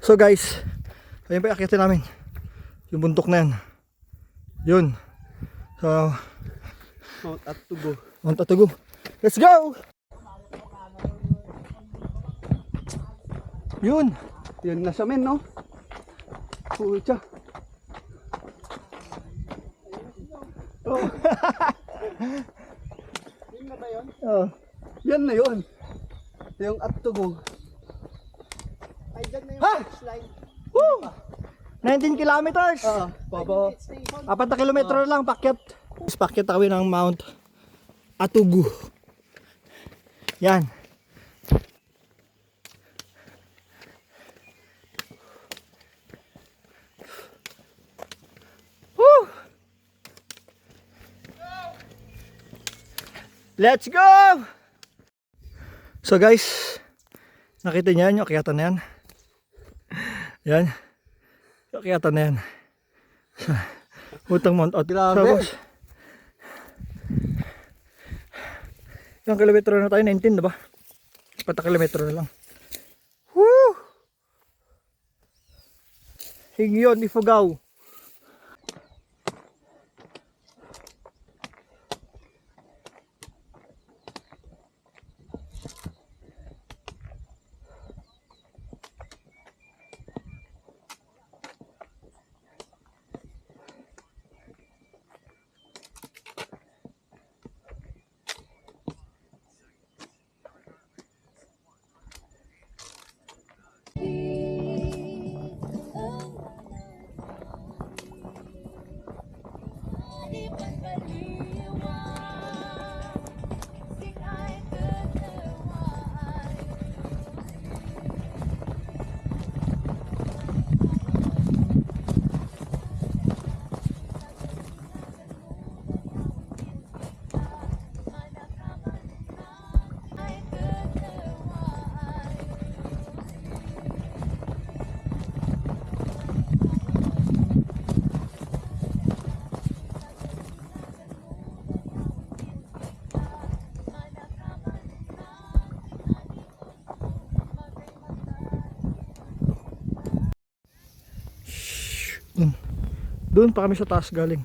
So guys, ayun pa akitin namin. Yung bundok na yan. Yun. So, Mount Atugo. Mount Atugo. Let's go! Yun. Yun na siya men, no? Pucha. Oh. Yun na ba yun? Oh. Yan na yun. Yung Atugo. Ay, dyan na yung Ha? finish line. Woo! 19 kilometers. Baba. 4 na kilometro lang pakyat. Pakyat na kami ng Mount Atugo. Yan. Woo! Let's go! So guys, nakita niyo yung akyatan na yan. Yan. Yung akyatan na yan. Utang Mount Atugo. Grabe. Ilang kilometro na tayo? 19 diba? 4 kilometro na lang. Woo! Higyon, Ifugao. Doon pa kami sa taas galing.